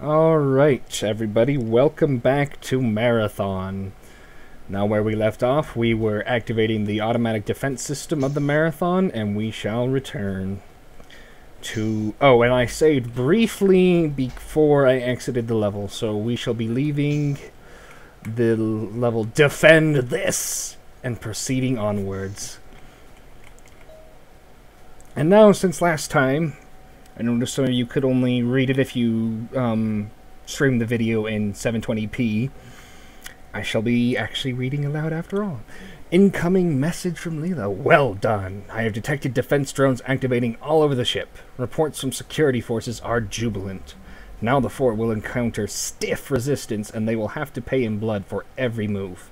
Alright, everybody, welcome back to Marathon. Now, where we left off, we were activating the automatic defense system of the Marathon, and we shall return to... Oh, and I saved briefly before I exited the level, so we shall be leaving the level Defend This, and proceeding onwards. And now, since last time... I noticed some of you could only read it if you stream the video in 720p. I shall be actually reading aloud after all. Incoming message from Leela. Well done. I have detected defense drones activating all over the ship. Reports from security forces are jubilant. Now the fort will encounter stiff resistance, and they will have to pay in blood for every move.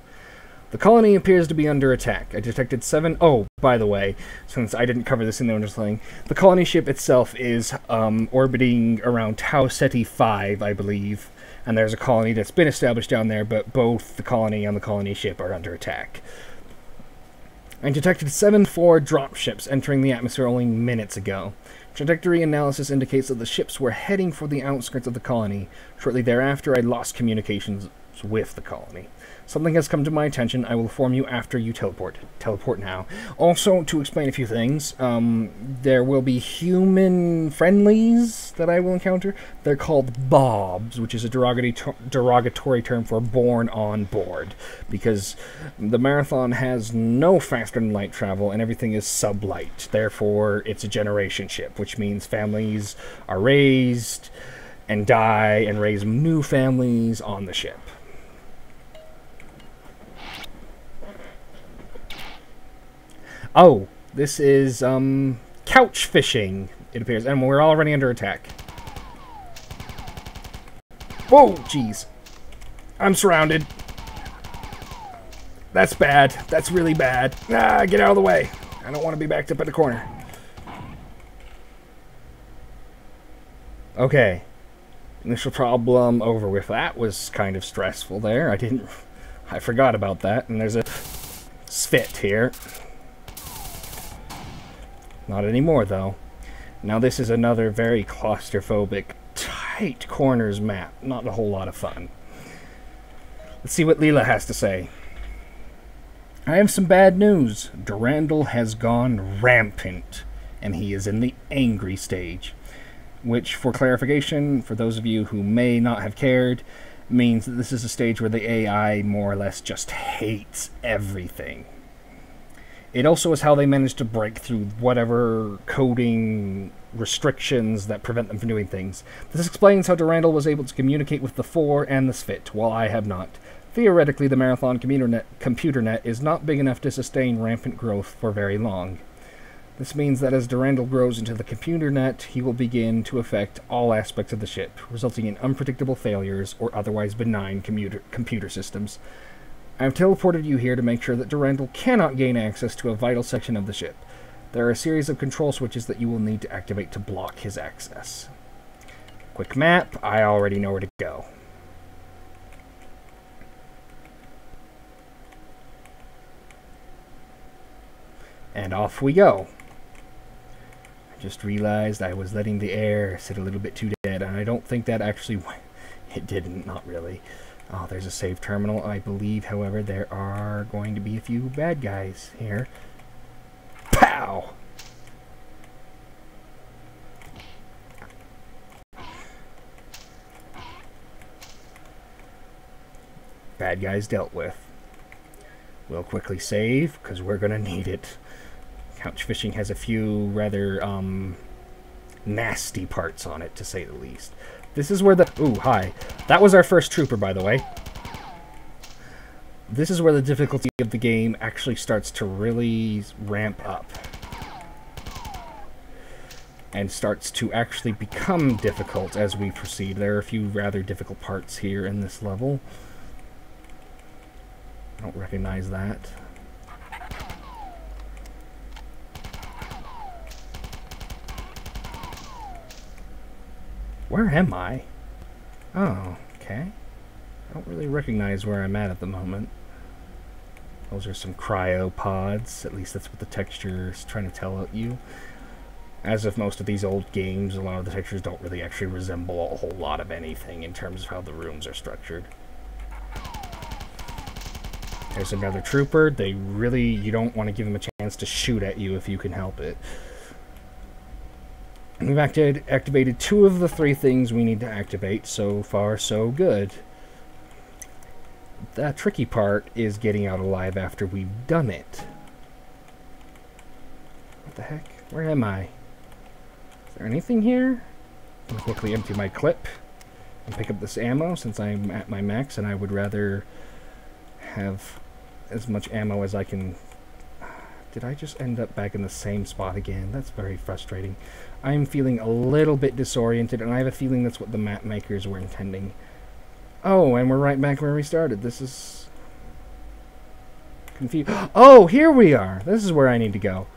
The colony appears to be under attack. I detected 7... Oh, by the way, since I didn't cover this in the undersling, the colony ship itself is orbiting around Tau Ceti 5, I believe, and there's a colony that's been established down there, but both the colony and the colony ship are under attack. I detected 7 4 dropships entering the atmosphere only minutes ago. Trajectory analysis indicates that the ships were heading for the outskirts of the colony. Shortly thereafter, I lost communications with the colony. Something has come to my attention. I will inform you after you teleport. Teleport now. Also, to explain a few things, there will be human friendlies that I will encounter. They're called bobs, which is a derogatory term for born on board, because the Marathon has no faster than light travel, and everything is sublight. Therefore, it's a generation ship, which means families are raised and die and raise new families on the ship. Oh, this is, couch fishing, it appears, and we're already under attack. Whoa, jeez. I'm surrounded. That's bad. That's really bad. Ah, get out of the way. I don't want to be backed up in the corner. Okay. Initial problem over with. That was kind of stressful there. I forgot about that, and there's a spit here. Not anymore, though. Now this is another very claustrophobic, tight corners map. Not a whole lot of fun. Let's see what Leela has to say. I have some bad news. Durandal has gone rampant, and he is in the angry stage. Which, for clarification, for those of you who may not have cared, means that this is a stage where the AI more or less just hates everything. It also is how they managed to break through whatever coding restrictions that prevent them from doing things. This explains how Durandal was able to communicate with the Four and the Svit, while I have not. Theoretically, the Marathon computer net is not big enough to sustain rampant growth for very long. This means that as Durandal grows into the computer net, he will begin to affect all aspects of the ship, resulting in unpredictable failures or otherwise benign computer systems. I have teleported you here to make sure that Durandal cannot gain access to a vital section of the ship. There are a series of control switches that you will need to activate to block his access. Quick map, I already know where to go. And off we go. I just realized I was letting the air sit a little bit too dead, and I don't think that actually went. It didn't, not really. Oh, there's a save terminal. I believe, however, there are going to be a few bad guys here. Pow! Bad guys dealt with. We'll quickly save, because we're going to need it. Couch fishing has a few rather, nasty parts on it, to say the least. This is where the... Ooh, hi. That was our first trooper, by the way. This is where the difficulty of the game actually starts to really ramp up. And starts to actually become difficult as we proceed. There are a few rather difficult parts here in this level. I don't recognize that. Where am I? Oh, okay. I don't really recognize where I'm at the moment. Those are some cryopods. At least that's what the texture is trying to tell you. As of most of these old games, a lot of the textures don't really actually resemble a whole lot of anything in terms of how the rooms are structured. There's another trooper. You don't want to give them a chance to shoot at you if you can help it. We've activated 2 of the 3 things we need to activate. So far, so good. The tricky part is getting out alive after we've done it. What the heck? Where am I? Is there anything here? I'm going to quickly empty my clip and pick up this ammo since I'm at my max, and I would rather have as much ammo as I can. Did I just end up back in the same spot again? That's very frustrating. I'm feeling a little bit disoriented, and I have a feeling that's what the map makers were intending. Oh, and we're right back where we started. This is confused. Oh, here we are. This is where I need to go.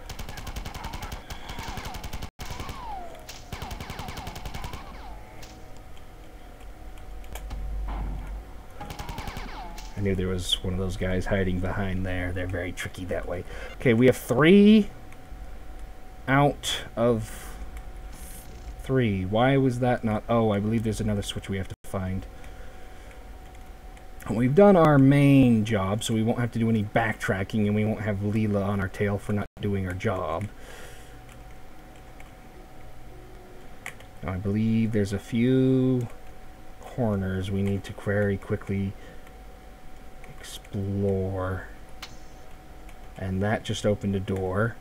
I knew there was one of those guys hiding behind there. They're very tricky that way. Okay, we have 3 out of 3. Why was that not? Oh, I believe there's another switch we have to find. We've done our main job, so we won't have to do any backtracking, and we won't have Leela on our tail for not doing our job. I believe there's a few corners we need to very quickly explore. And that just opened a door.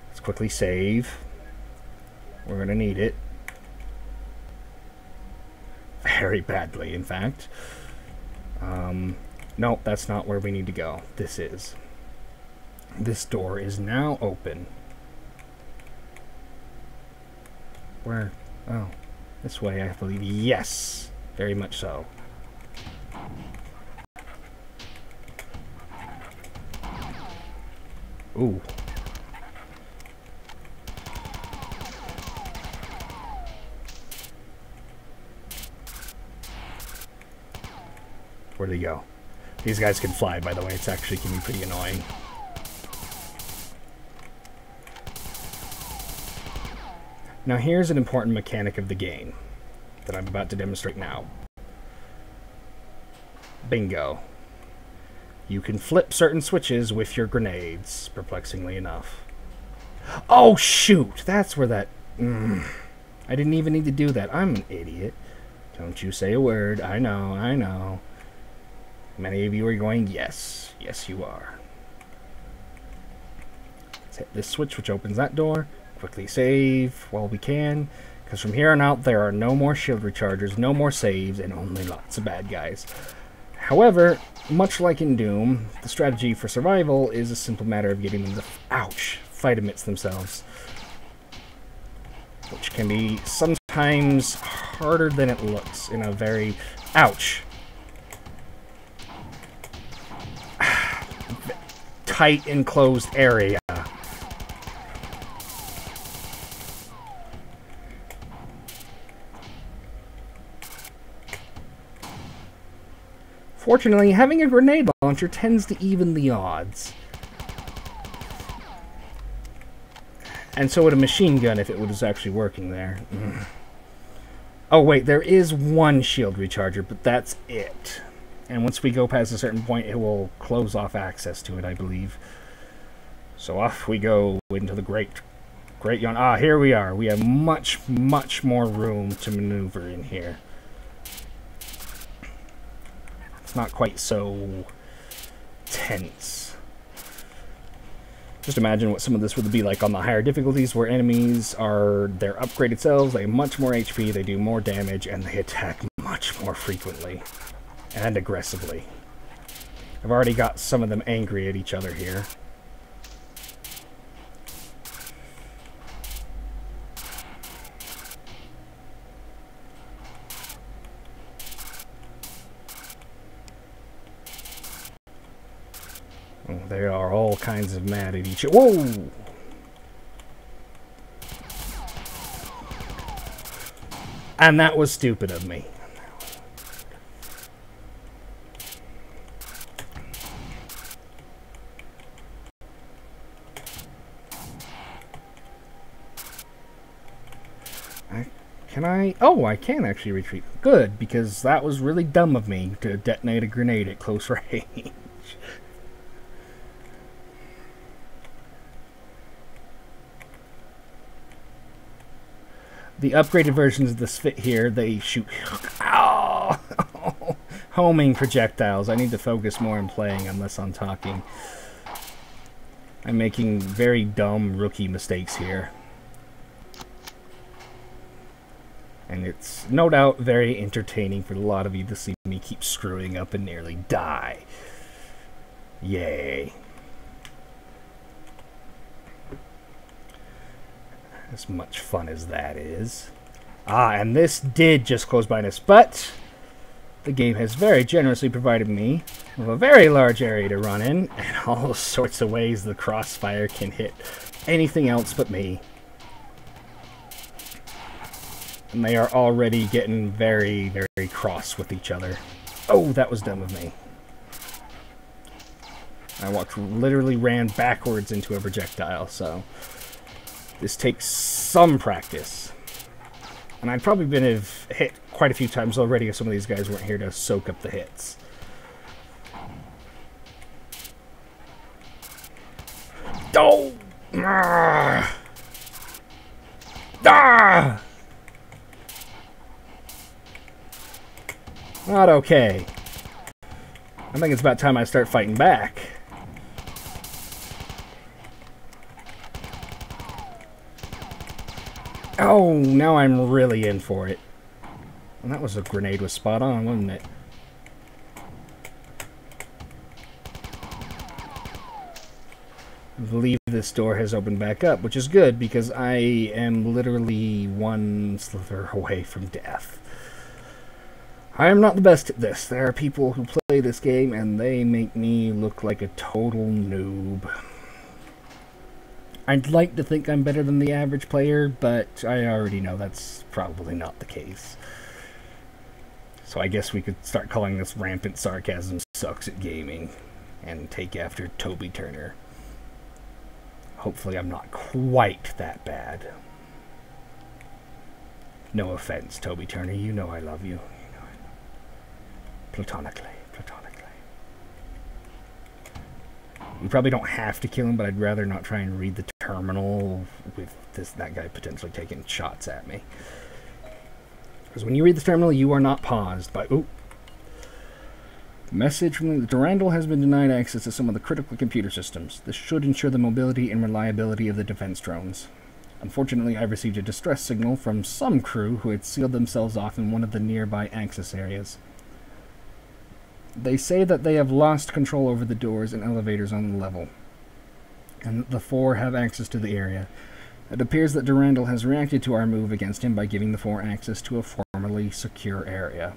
Let's quickly save. We're going to need it. Very badly, in fact. Nope, that's not where we need to go. This is. This door is now open. Where? Oh, this way, I believe. Yes, very much so. Ooh. Where'd he go? These guys can fly, by the way. It's actually can be pretty annoying. Now here's an important mechanic of the game that I'm about to demonstrate now. Bingo. You can flip certain switches with your grenades, perplexingly enough. Oh, shoot! That's where that... I didn't even need to do that. I'm an idiot. Don't you say a word. I know, I know. Many of you are going, yes. Yes, you are. Let's hit this switch, which opens that door. Quickly save while we can, because from here on out, there are no more shield rechargers, no more saves, and only lots of bad guys. However, much like in Doom, the strategy for survival is a simple matter of getting them to, ouch, fight amidst themselves. Which can be sometimes harder than it looks in a very, ouch, tight enclosed area. Fortunately, having a grenade launcher tends to even the odds. And so would a machine gun if it was actually working there. Oh wait, there is one shield recharger, but that's it. And once we go past a certain point, it will close off access to it, I believe. So off we go into the great yawn. Ah, here we are. We have much, much more room to maneuver in here. It's not quite so tense. Just imagine what some of this would be like on the higher difficulties, where enemies are their upgraded selves, they have much more HP, they do more damage, and they attack much more frequently and aggressively. I've already got some of them angry at each other here. Oh, they are all kinds of mad at each other. Whoa! And that was stupid of me. Can I? Oh, I can actually retreat. Good, because that was really dumb of me to detonate a grenade at close range. The upgraded versions of this fit here, they shoot... Oh! Homing projectiles. I need to focus more on playing unless I'm talking. I'm making very dumb rookie mistakes here. And it's no doubt very entertaining for a lot of you to see me keep screwing up and nearly die. Yay. As much fun as that is. Ah, and this did just close by us, but the game has very generously provided me with a very large area to run in, and all sorts of ways the crossfire can hit anything else but me. And they are already getting very, very cross with each other. Oh, that was dumb of me. I literally ran backwards into a projectile, so this takes some practice. And I'd probably been have hit quite a few times already if some of these guys weren't here to soak up the hits. Oh! Ah! Ah! Not okay. I think it's about time I start fighting back. Oh, now I'm really in for it. And that was a grenade was spot on, wasn't it? I believe this door has opened back up, which is good because I am literally one slither away from death. I am not the best at this. There are people who play this game and they make me look like a total noob. I'd like to think I'm better than the average player, but I already know that's probably not the case. So I guess we could start calling this rampant sarcasm sucks at gaming and take after Toby Turner. Hopefully I'm not quite that bad. No offense, Toby Turner, you know I love you. Platonically. You probably don't have to kill him, but I'd rather not try and read the terminal with that guy potentially taking shots at me. Because when you read the terminal, you are not paused by... Ooh. Message from the Durandal has been denied access to some of the critical computer systems. This should ensure the mobility and reliability of the defense drones. Unfortunately, I received a distress signal from some crew who had sealed themselves off in one of the nearby access areas. They say that they have lost control over the doors and elevators on the level, and that the four have access to the area. It appears that Durandal has reacted to our move against him by giving the four access to a formerly secure area.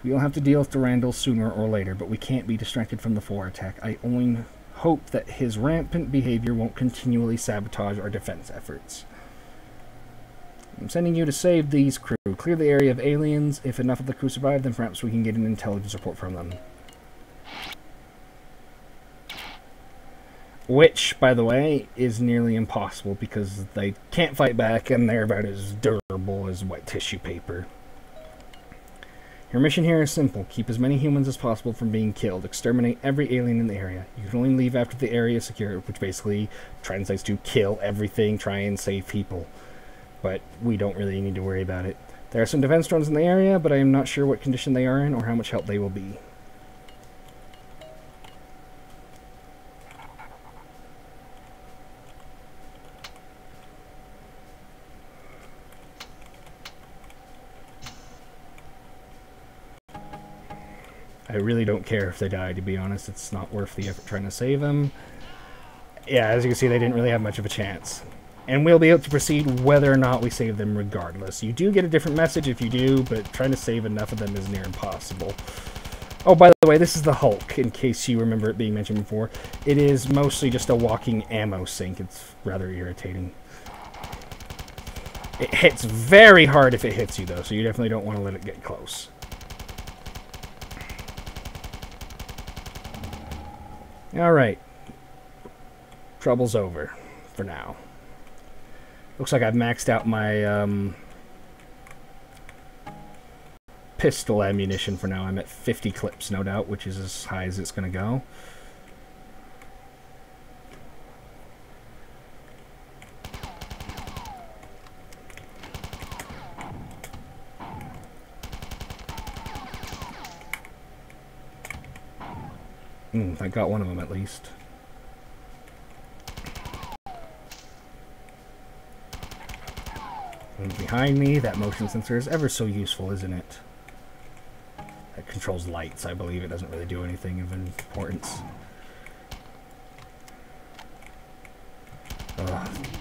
We will have to deal with Durandal sooner or later, but we can't be distracted from the four attack. I only hope that his rampant behavior won't continually sabotage our defense efforts. I'm sending you to save these crew. Clear the area of aliens. If enough of the crew survive, then perhaps we can get an intelligence report from them. Which, by the way, is nearly impossible because they can't fight back and they're about as durable as wet tissue paper. Your mission here is simple. Keep as many humans as possible from being killed. Exterminate every alien in the area. You can only leave after the area is secure, which basically translates to kill everything, try and save people. But we don't really need to worry about it. There are some defense drones in the area, but I am not sure what condition they are in or how much help they will be. I really don't care if they die, to be honest. It's not worth the effort trying to save them. Yeah, as you can see, they didn't really have much of a chance. And we'll be able to proceed whether or not we save them regardless. You do get a different message if you do, but trying to save enough of them is near impossible. Oh, by the way, this is the Hulk, in case you remember it being mentioned before. It is mostly just a walking ammo sink. It's rather irritating. It hits very hard if it hits you, though, so you definitely don't want to let it get close. Alright. Trouble's over. For now. Looks like I've maxed out my pistol ammunition for now. I'm at 50 clips, no doubt, which is as high as it's going to go. I got one of them at least. And behind me, that motion sensor is ever so useful, isn't it? It controls lights, I believe. It doesn't really do anything of importance.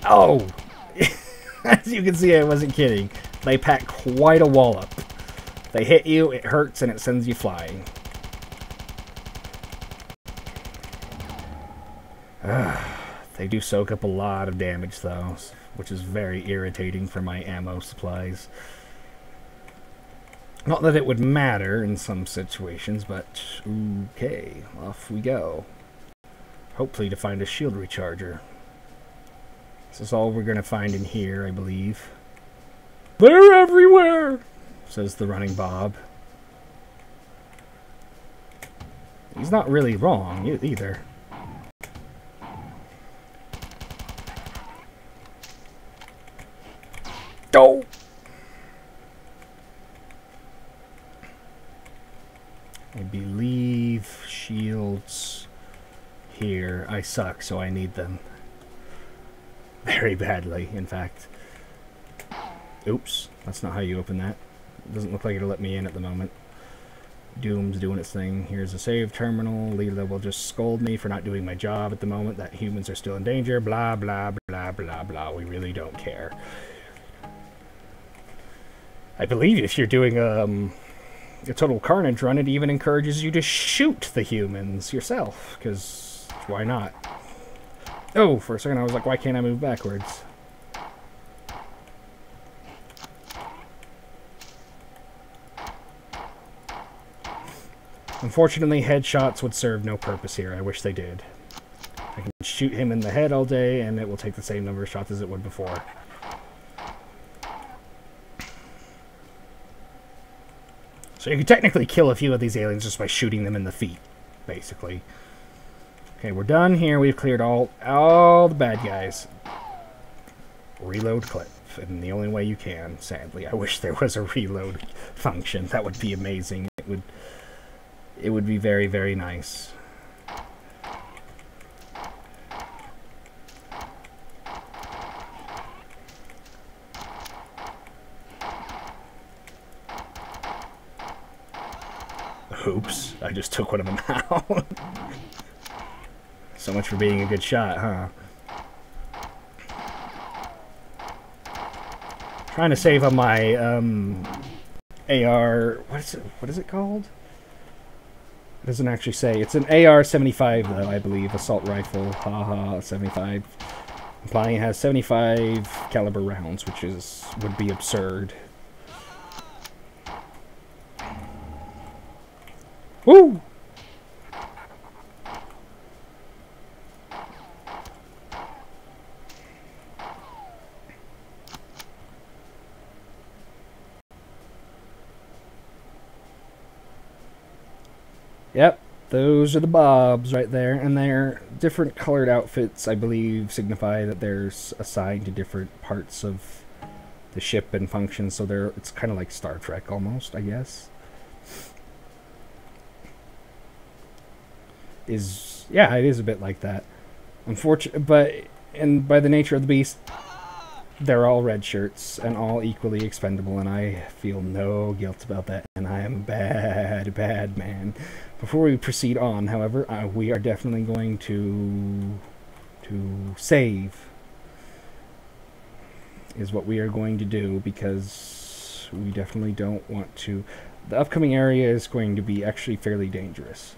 Oh! As you can see, I wasn't kidding. They pack quite a wallop. They hit you, it hurts, and it sends you flying. They do soak up a lot of damage, though, which is very irritating for my ammo supplies. Not that it would matter in some situations, but okay, off we go. Hopefully to find a shield recharger. This is all we're going to find in here, I believe. They're everywhere, says the running Bob. He's not really wrong either. Oh! I believe shields here. I suck, so I need them. Very badly, in fact. Oops, that's not how you open that. It doesn't look like it'll let me in at the moment. Doom's doing its thing. Here's a save terminal. Leela will just scold me for not doing my job at the moment, that humans are still in danger. Blah, blah, blah, blah, blah. We really don't care. I believe if you're doing a total carnage run, it even encourages you to shoot the humans yourself, because why not? Oh, for a second I was like, why can't I move backwards? Unfortunately, headshots would serve no purpose here. I wish they did. I can shoot him in the head all day, and it will take the same number of shots as it would before. So you can technically kill a few of these aliens just by shooting them in the feet, basically. Okay, we're done here. We've cleared all the bad guys. Reload clip. And the only way you can, sadly. I wish there was a reload function. That would be amazing. It would be very, very nice. Oops, I just took one of them out. So much for being a good shot, huh? Trying to save on my AR. What is it called? It doesn't actually say. It's an AR-75 though, I believe, assault rifle. Haha, 75. Implying it has 75 caliber rounds, which would be absurd. Woo! Yep, those are the Bobs right there, and their different colored outfits, I believe, signify that they're assigned to different parts of the ship and functions, so it's kind of like Star Trek almost, I guess. Yeah, it is a bit like that. And by the nature of the beast, they're all red shirts and all equally expendable, and I feel no guilt about that, and I am a bad, bad man. Before we proceed on, however, we are definitely going to save, is what we are going to do, because we definitely don't want to. The upcoming area is going to be actually fairly dangerous.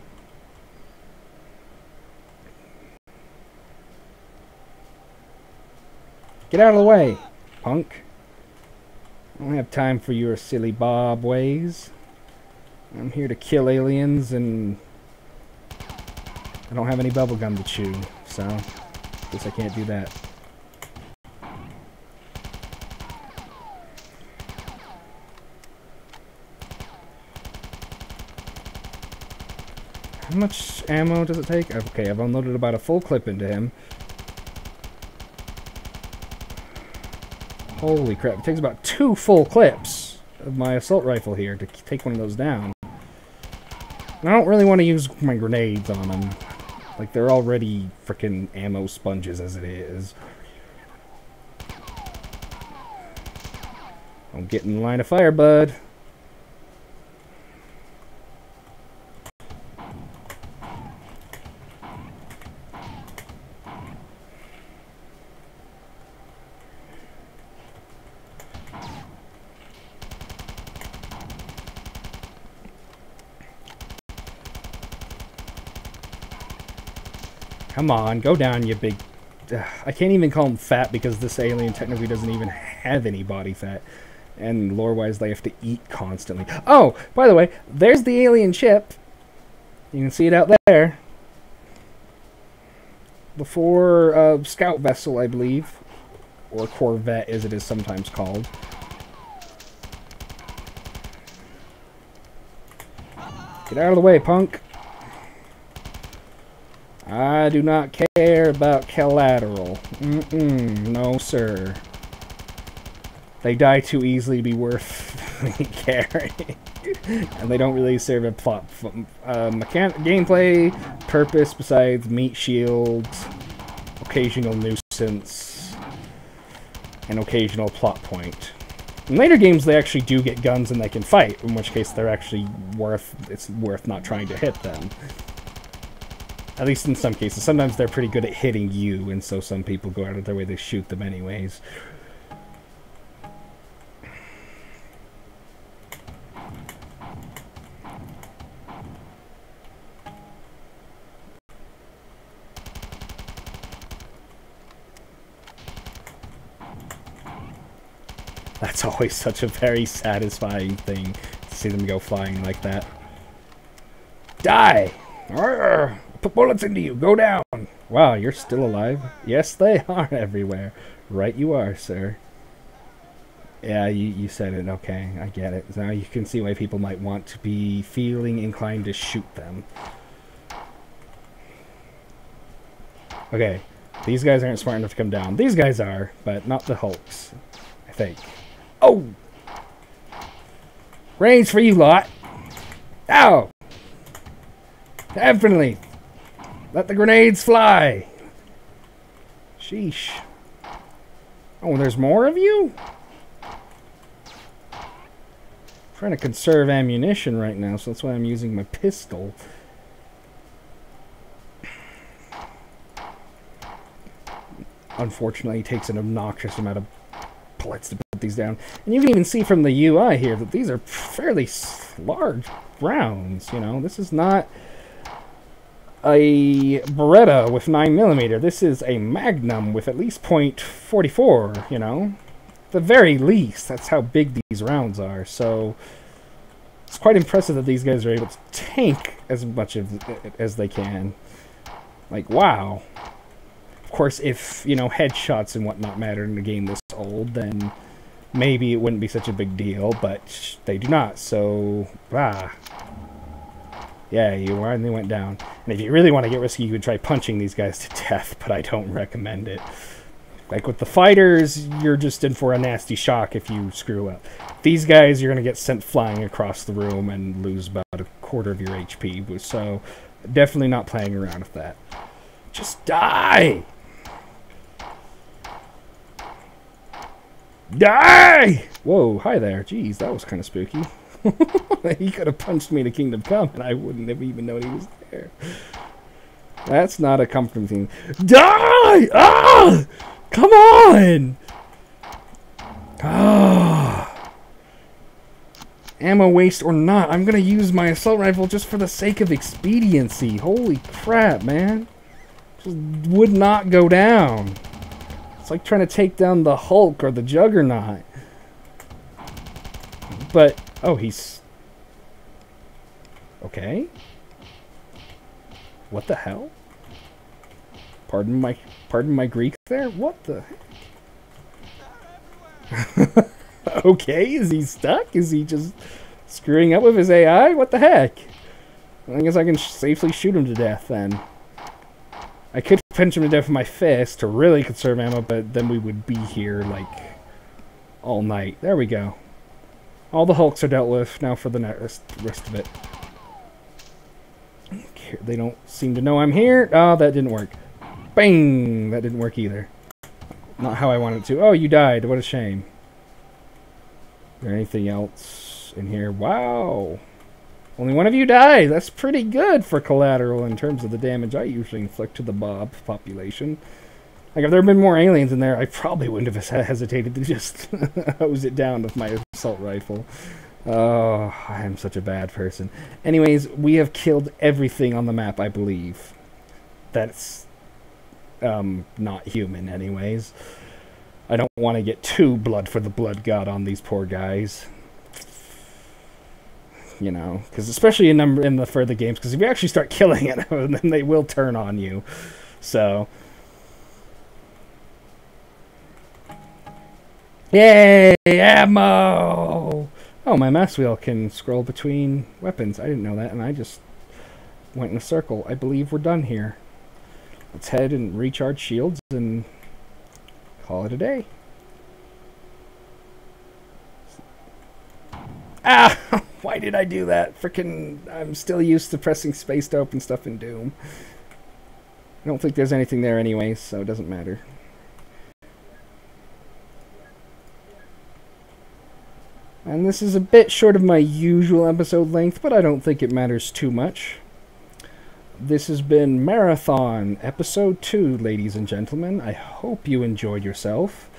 Get out of the way, punk. I don't have time for your silly Bob ways. I'm here to kill aliens, and I don't have any bubblegum to chew, so guess I can't do that. How much ammo does it take? Okay, I've unloaded about a full clip into him. Holy crap, it takes about 2 full clips of my assault rifle here to take one of those down. And I don't really want to use my grenades on them. Like, they're already frickin' ammo sponges as it is. Don't get in the line of fire, bud. Come on, go down, you big... I can't even call him fat because this alien technically doesn't even have any body fat. And lore-wise, they have to eat constantly. Oh, by the way, there's the alien ship. You can see it out there. Before scout vessel, I believe. Or corvette, as it is sometimes called. Get out of the way, punk. I do not care about collateral. No, sir. They die too easily to be worth caring. And they don't really serve a plot gameplay purpose besides meat shields, occasional nuisance, and occasional plot point. In later games, they actually do get guns and they can fight, in which case they're actually it's worth not trying to hit them. At least in some cases. Sometimes they're pretty good at hitting you, and so some people go out of their way to shoot them anyways. That's always such a very satisfying thing to see them go flying like that. Die! Arrgh! Put bullets into you. Go down. Wow, you're still alive. Yes, they are everywhere. Right you are, sir. Yeah, you said it. Okay, I get it. Now you can see why people might want to be feeling inclined to shoot them. Okay, these guys aren't smart enough to come down. These guys are, but not the Hulks, I think. Oh! Range for you lot. Ow! Definitely. Let the grenades fly! Sheesh. Oh, there's more of you? I'm trying to conserve ammunition right now, so that's why I'm using my pistol. Unfortunately, it takes an obnoxious amount of bullets to put these down. And you can even see from the UI here that these are fairly large rounds, you know? This is not a Beretta with 9mm. This is a Magnum with at least .44, you know? At the very least, that's how big these rounds are. So it's quite impressive that these guys are able to tank as much as they can. Like, wow. Of course, if, you know, headshots and whatnot mattered in a game this old, then maybe it wouldn't be such a big deal, but they do not, so, yeah, you finally went down. And if you really want to get risky, you could try punching these guys to death, but I don't recommend it. Like with the fighters, you're just in for a nasty shock if you screw up. These guys, you're going to get sent flying across the room and lose about a quarter of your HP, so definitely not playing around with that. Just die! Die! Whoa, hi there. Jeez, that was kind of spooky. He could have punched me to Kingdom Come and I wouldn't have even known he was there. That's not a comforting thing. Die! Ah! Come on! Ah! Ammo waste or not, I'm gonna use my assault rifle just for the sake of expediency. Holy crap, man. Just would not go down. It's like trying to take down the Hulk or the Juggernaut. But, oh, he's... okay. What the hell? Pardon my Greek there? What the heck? Okay, is he stuck? Is he just screwing up with his AI? What the heck? I guess I can safely shoot him to death, then. I could pinch him to death with my fist to really conserve ammo, but then we would be here, like, all night. There we go. All the hulks are dealt with. Now for the rest of it. Okay, they don't seem to know I'm here. Oh, that didn't work. Bang! That didn't work either. Not how I wanted it to. Oh, you died. What a shame. Is there anything else in here? Wow! Only one of you died. That's pretty good for collateral in terms of the damage I usually inflict to the mob population. Like, if there had been more aliens in there, I probably wouldn't have hesitated to just hose it down with my assault rifle. Oh, I am such a bad person. Anyways, we have killed everything on the map, I believe. That's not human, anyways. I don't want to get too blood for the blood god on these poor guys. You know, because especially in the further games, because if you actually start killing it, then they will turn on you. So, yay, ammo! Oh, my mouse wheel can scroll between weapons. I didn't know that, and I just went in a circle. I believe we're done here. Let's head and recharge shields and call it a day. Ah! Why did I do that? Frickin', I'm still used to pressing space to open stuff in Doom. I don't think there's anything there anyways, so it doesn't matter. And this is a bit short of my usual episode length, but I don't think it matters too much. This has been Marathon, Episode 2, ladies and gentlemen. I hope you enjoyed yourself.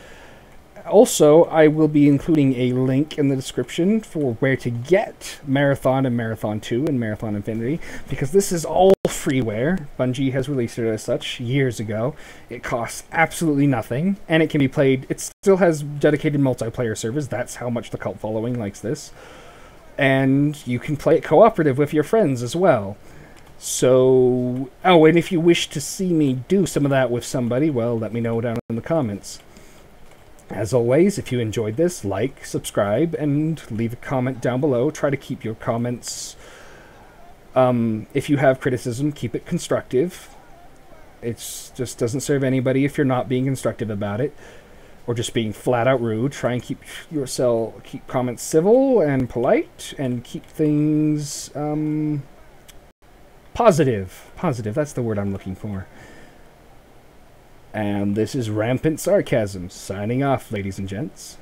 Also, I will be including a link in the description for where to get Marathon and Marathon 2 and Marathon Infinity, because this is all freeware. Bungie has released it as such years ago. It costs absolutely nothing, and it can be played. It still has dedicated multiplayer servers. That's how much the cult following likes this. And you can play it cooperative with your friends as well. So, oh, and if you wish to see me do some of that with somebody, well, let me know down in the comments. As always, if you enjoyed this, like, subscribe, and leave a comment down below. Try to keep your comments, if you have criticism, keep it constructive. It just doesn't serve anybody if you're not being constructive about it, or just being flat out rude. Try and keep comments civil and polite, and keep things, positive. Positive, that's the word I'm looking for. And this is Rampant Sarcasm, signing off, ladies and gents.